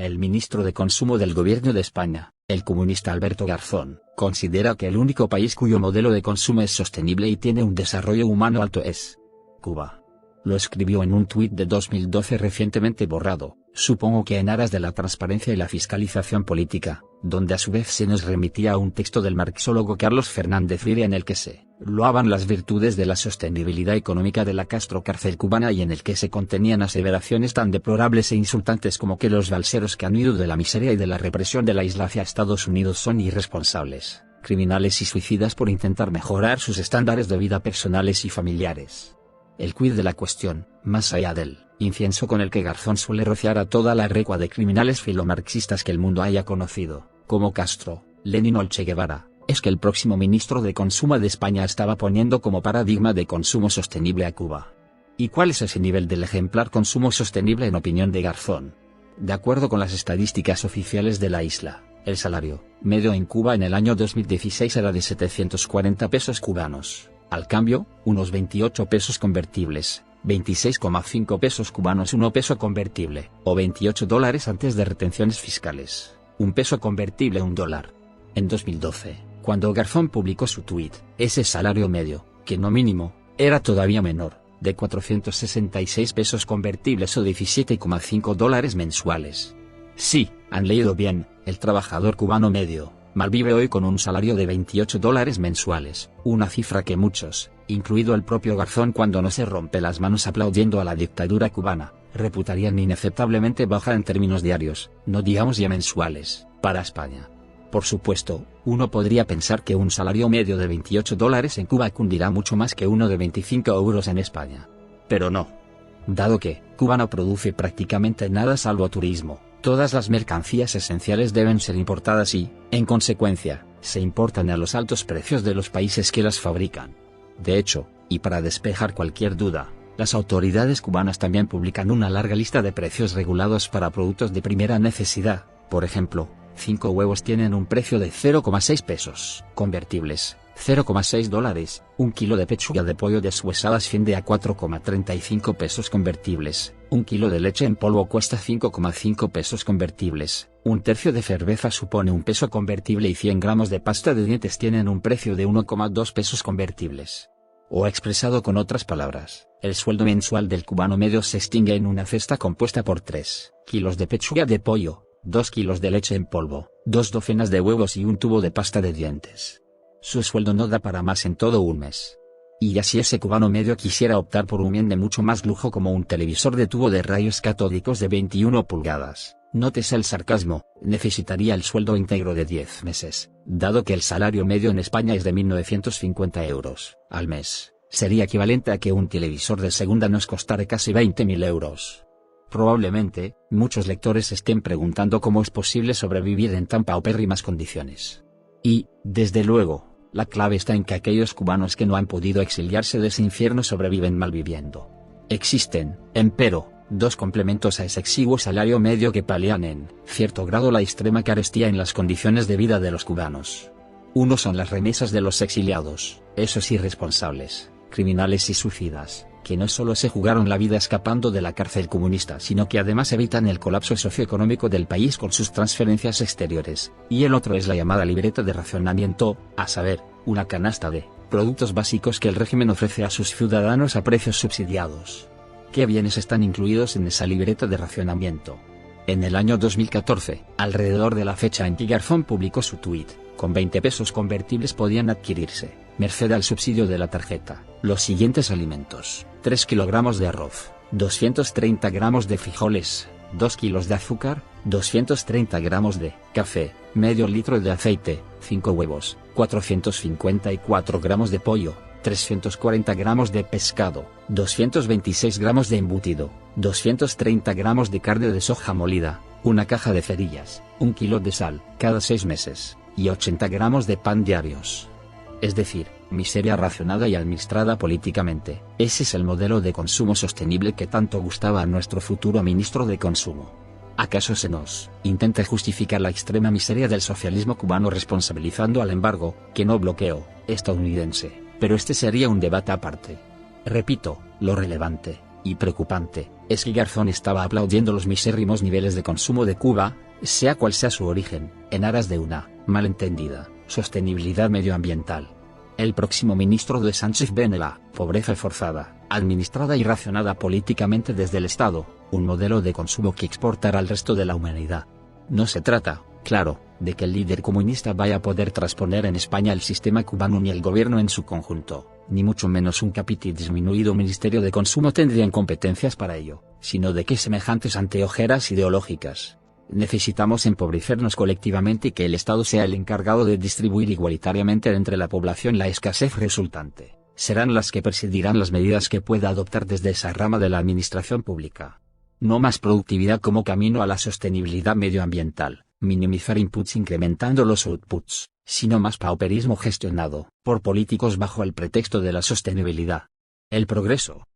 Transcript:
El ministro de Consumo del Gobierno de España, el comunista Alberto Garzón, considera que el único país cuyo modelo de consumo es sostenible y tiene un desarrollo humano alto es Cuba. Lo escribió en un tuit de 2012 recientemente borrado, supongo que en aras de la transparencia y la fiscalización política, donde a su vez se nos remitía a un texto del marxólogo Carlos Fernández Viria en el que se loaban las virtudes de la sostenibilidad económica de la Castro-cárcel cubana y en el que se contenían aseveraciones tan deplorables e insultantes como que los balseros que han huido de la miseria y de la represión de la isla hacia Estados Unidos son irresponsables, criminales y suicidas por intentar mejorar sus estándares de vida personales y familiares. El quid de la cuestión, más allá del incienso con el que Garzón suele rociar a toda la recua de criminales filomarxistas que el mundo haya conocido, como Castro, Lenin o el Che Guevara, es que el próximo ministro de Consumo de España estaba poniendo como paradigma de consumo sostenible a Cuba. ¿Y cuál es ese nivel del ejemplar consumo sostenible en opinión de Garzón? De acuerdo con las estadísticas oficiales de la isla, el salario medio en Cuba en el año 2016 era de 740 pesos cubanos. Al cambio, unos 28 pesos convertibles, 26,5 pesos cubanos 1 peso convertible, o $28 antes de retenciones fiscales, 1 peso convertible $1. En 2012, cuando Garzón publicó su tuit, ese salario medio, que no mínimo, era todavía menor, de 466 pesos convertibles o $17,5 mensuales. Sí, han leído bien, el trabajador cubano medio malvive hoy con un salario de $28 mensuales, una cifra que muchos, incluido el propio Garzón cuando no se rompe las manos aplaudiendo a la dictadura cubana, reputarían inaceptablemente baja en términos diarios, no digamos ya mensuales, para España. Por supuesto, uno podría pensar que un salario medio de $28 en Cuba cundirá mucho más que uno de 25 euros en España. Pero no. Dado que Cuba no produce prácticamente nada salvo turismo, todas las mercancías esenciales deben ser importadas y, en consecuencia, se importan a los altos precios de los países que las fabrican. De hecho, y para despejar cualquier duda, las autoridades cubanas también publican una larga lista de precios regulados para productos de primera necesidad. Por ejemplo, 5 huevos tienen un precio de 0,6 pesos convertibles, $0,6, un kilo de pechuga de pollo deshuesada asciende a 4,35 pesos convertibles, un kilo de leche en polvo cuesta 5,5 pesos convertibles, un tercio de cerveza supone 1 peso convertible y 100 gramos de pasta de dientes tienen un precio de 1,2 pesos convertibles. O expresado con otras palabras, el sueldo mensual del cubano medio se extingue en una cesta compuesta por 3 kilos de pechuga de pollo, 2 kilos de leche en polvo, 2 docenas de huevos y un tubo de pasta de dientes. Su sueldo no da para más en todo un mes. Y ya si ese cubano medio quisiera optar por un bien de mucho más lujo como un televisor de tubo de rayos catódicos de 21 pulgadas, nótese el sarcasmo, necesitaría el sueldo íntegro de 10 meses, dado que el salario medio en España es de 1.950 euros al mes, sería equivalente a que un televisor de segunda nos costara casi 20.000 euros. Probablemente, muchos lectores estén preguntando cómo es posible sobrevivir en tan paupérrimas condiciones. Y, desde luego, la clave está en que aquellos cubanos que no han podido exiliarse de ese infierno sobreviven malviviendo. Existen, empero, dos complementos a ese exiguo salario medio que palian en cierto grado la extrema carestía en las condiciones de vida de los cubanos. Uno son las remesas de los exiliados, esos irresponsables, criminales y suicidas, que no solo se jugaron la vida escapando de la cárcel comunista sino que además evitan el colapso socioeconómico del país con sus transferencias exteriores, y el otro es la llamada libreta de racionamiento, a saber, una canasta de productos básicos que el régimen ofrece a sus ciudadanos a precios subsidiados. ¿Qué bienes están incluidos en esa libreta de racionamiento? En el año 2014, alrededor de la fecha en que Garzón publicó su tuit, con 20 pesos convertibles podían adquirirse, merced al subsidio de la tarjeta, los siguientes alimentos: 3 kilogramos de arroz, 230 gramos de frijoles, 2 kilos de azúcar, 230 gramos de café, medio litro de aceite, 5 huevos, 454 gramos de pollo, 340 gramos de pescado, 226 gramos de embutido, 230 gramos de carne de soja molida, una caja de cerillas, 1 kilo de sal, cada 6 meses, y 80 gramos de pan diarios. Es decir, miseria racionada y administrada políticamente. Ese es el modelo de consumo sostenible que tanto gustaba a nuestro futuro ministro de Consumo. ¿Acaso se nos intenta justificar la extrema miseria del socialismo cubano responsabilizando al embargo, que no bloqueo, estadounidense? Pero este sería un debate aparte. Repito, lo relevante Y preocupante, es que Garzón estaba aplaudiendo los misérrimos niveles de consumo de Cuba, sea cual sea su origen, en aras de una, malentendida, sostenibilidad medioambiental. El próximo ministro de Sánchez ve en la pobreza forzada, administrada y racionada políticamente desde el Estado, un modelo de consumo que exportará al resto de la humanidad. No se trata, claro, de que el líder comunista vaya a poder transponer en España el sistema cubano ni el gobierno en su conjunto, ni mucho menos un capítulo disminuido Ministerio de Consumo tendrían competencias para ello, sino de que semejantes anteojeras ideológicas. Necesitamos empobrecernos colectivamente y que el Estado sea el encargado de distribuir igualitariamente entre la población la escasez resultante. Serán las que presidirán las medidas que pueda adoptar desde esa rama de la administración pública. No más productividad como camino a la sostenibilidad medioambiental, minimizar inputs incrementando los outputs, sino más pauperismo gestionado por políticos bajo el pretexto de la sostenibilidad. El progreso,